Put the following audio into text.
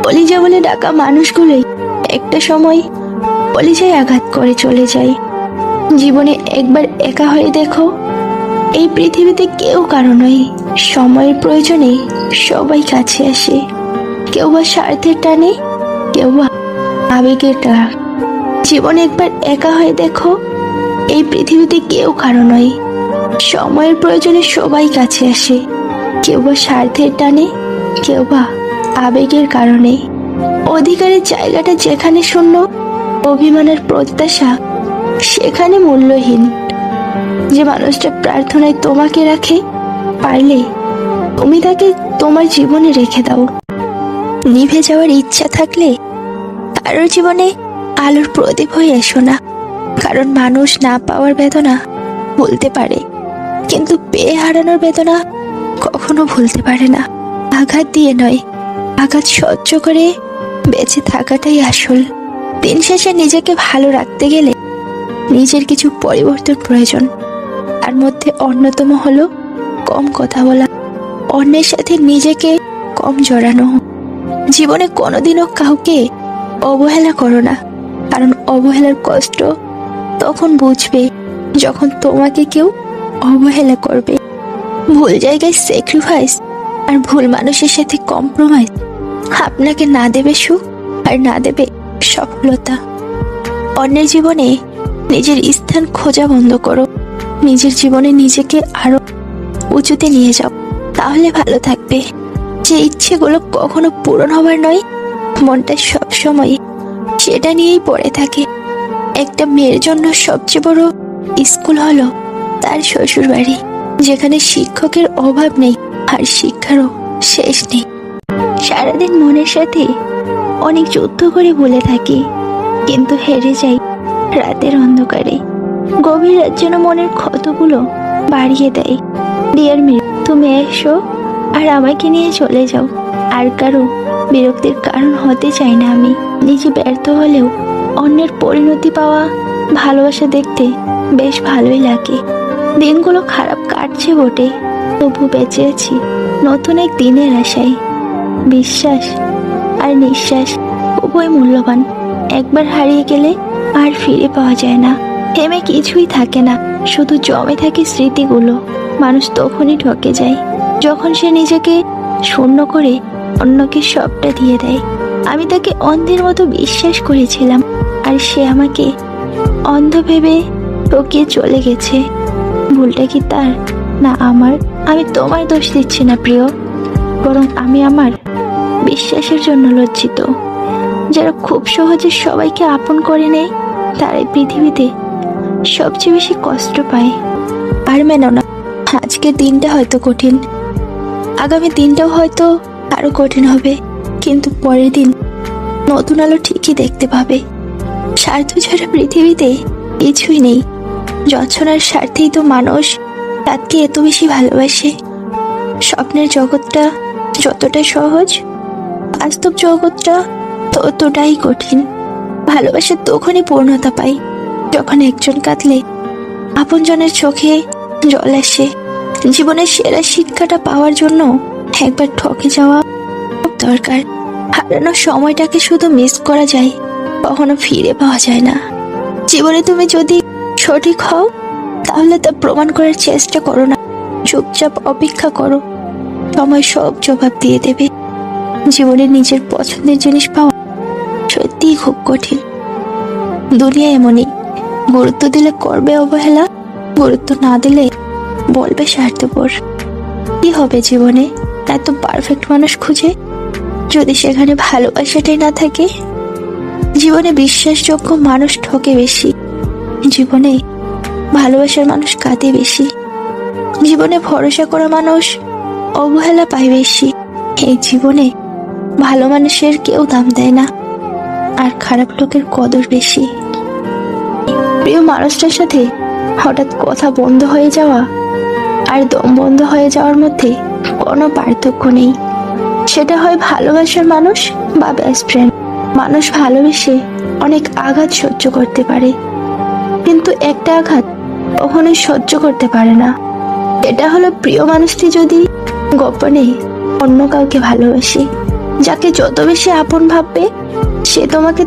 কলিজা বলে ডাকা মানুষগুলোই একটা সময় কলিজায় আঘাত করে চলে যায়। জীবনে একবার একা হয়ে দেখো, এই পৃথিবীতে কেউ কারো নয়। সময়ের প্রয়োজনে সবাই কাছে আসে, কেউ বা স্বার্থের টানে, কেউ বা আবেগের টান। জীবনে একবার একা হয়ে দেখো, এই পৃথিবীতে কেউ কারো নয়। সময়ের প্রয়োজনে সবাই কাছে আসে, কেউ বা স্বার্থের টানে, কেউ বা আবেগের কারণে। অধিকারের জায়গাটা যেখানে শূন্য, অভিমানের প্রত্যাশা সেখানে মূল্যহীন। যে মানুষটা প্রার্থনায় তোমাকে রাখে, পারলে তুমি তাকে তোমার জীবনে রেখে দাও। নিভে যাওয়ার ইচ্ছা থাকলে কারোর জীবনে আলোর প্রদীপ হয়ে এসো না। কারণ মানুষ না পাওয়ার বেদনা ভুলতে পারে, কিন্তু পেয়ে হারানোর বেদনা কখনো ভুলতে পারে না। আঘাত দিয়ে নয়, আঘাত সহ্য করে বেঁচে থাকাটাই আসল। দিন শেষে নিজেকে ভালো রাখতে গেলে নিজের কিছু পরিবর্তন প্রয়োজন। তার মধ্যে অন্যতম হলো কম কথা বলা, অন্যের সাথে নিজেকে কম জড়ানো। জীবনে কোনোদিনও কাউকে অবহেলা করো না, কারণ অবহেলার কষ্ট তখন বুঝবে যখন তোমাকে কেউ অবহেলা করবে। ভুল জায়গায় স্যাক্রিফাইস আর ভুল মানুষের সাথে কম্প্রোমাইজ আপনাকে না দেবে সুখ আর না দেবে সফলতা। অন্যের জীবনে নিজের স্থান খোঁজা বন্ধ করো, নিজের জীবনে নিজেকে আরো উঁচুতে নিয়ে যাও, তাহলে ভালো থাকবে। যে ইচ্ছেগুলো কখনো পূরণ হবার নয়, মনটা সবসময় সেটা নিয়েই পড়ে থাকে। একটা মেয়ের জন্য সবচেয়ে বড় স্কুল হলো তার শ্বশুর বাড়ি, যেখানে শিক্ষকের অভাব নেই আর শিক্ষারও শেষ নেই। সারাদিন মনের সাথে অনেক যুদ্ধ করে বলে থাকি, কিন্তু হেরে যাই রাতের অন্ধকারে। গভীর রাত যেন মনের ক্ষতগুলো বাড়িয়ে দেয়। ডিয়ার মি, তুমি এসো আর আমাকে নিয়ে চলে যাও। আর কারো বিরক্তির কারণ হতে চাই না আমি। নিজে ব্যর্থ হলেও অন্যের পরিণতি পাওয়া, ভালোবাসা দেখতে বেশ ভালোই লাগে। দিনগুলো খারাপ কাটছে বটে, তবু বেঁচে আছি নতুন এক দিনের আশায়। বিশ্বাস আর নিঃশ্বাস উভয় মূল্যবান। একবার হারিয়ে গেলে আর ফিরে পাওয়া যায় না। থেমে কিছুই থাকে না, শুধু জমে থাকে স্মৃতিগুলো। মানুষ তখনই ঠকে যায় যখন সে নিজেকে শূন্য করে অন্যকে সবটা দিয়ে দেয়। আমি তাকে অন্ধের মতো বিশ্বাস করেছিলাম, আর সে আমাকে অন্ধ ভেবে ঠকিয়ে চলে গেছে। ভুলটা কি তার না আমার? আমি তোমার দোষ দিচ্ছি না প্রিয়, বরং আমি আমার বিশ্বাসের জন্য লজ্জিত। যারা খুব সহজে সবাইকে আপন করে নেয়, তারাই পৃথিবীতে সবচেয়ে বেশি কষ্ট পায়। আর মেনো না, আজকের দিনটা হয়তো কঠিন, আগামী দিনটাও হয়তো আরো কঠিন হবে, কিন্তু পরের দিন নতুন আলো ঠিকই দেখতে পাবে। স্বার্থ ছাড়া পৃথিবীতে কিছুই নেই। যন্ত্রণার স্বার্থেই তো মানুষ তাকে এত বেশি ভালোবাসে। স্বপ্নের জগৎটা যতটা সহজ, বাস্তব জগৎটা ততটাই কঠিন। ভালোবাসা তখনই পূর্ণতা পায় যখন একজন কাঁদলে আপনজনের চোখে জল আসে। জীবনের সেরা শিক্ষাটা পাওয়ার জন্য একবার ঠকে যাওয়া খুব দরকার। হারানোর সময়টাকে শুধু মিস করা যায়, কখনো ফিরে পাওয়া যায় না। জীবনে তুমি যদি সঠিক হও, তাহলে তা প্রমাণ করার চেষ্টা করো না, চুপচাপ অপেক্ষা করো। সময় সব জবাব দিয়ে দেবে। জীবনে নিজের পছন্দের জিনিস পাওয়া সত্যিই খুব কঠিন। দুনিয়া এমনই, গুরুত্ব দিলে করবে অবহেলা, গুরুত্ব না দিলে বলবে স্বার্থপর। কি হবে জীবনে এত পারফেক্ট মানুষ খুঁজে, যদি সেখানে ভালোবাসাটাই না থাকে? জীবনে বিশ্বাসযোগ্য মানুষ ঠকে বেশি, জীবনে ভালোবাসার মানুষ কাঁদে বেশি। জীবনে ভরসা করা মানুষ অবহেলা পায় বেশি। এই জীবনে ভালো মানুষের কেউ দাম দেয় না, আর খারাপ লোকের কদর বেশি। প্রিয় মানুষটার সাথে হঠাৎ কথা বন্ধ হয়ে যাওয়া আর দম বন্ধ হয়ে যাওয়ার মধ্যে কোনো পার্থক্য নেই। সেটা হয় ভালোবাসার মানুষ বা বেস্ট ফ্রেন্ড। মানুষ ভালোবেসে অনেক আঘাত সহ্য করতে পারে, কিন্তু একটা আঘাত কখনোই সহ্য করতে পারে না। এটা হলো প্রিয় মানুষটি যদি গোপনে অন্য কাউকে ভালোবাসে। যাকে যত বেশি আপন ভাববে সে তোমাকে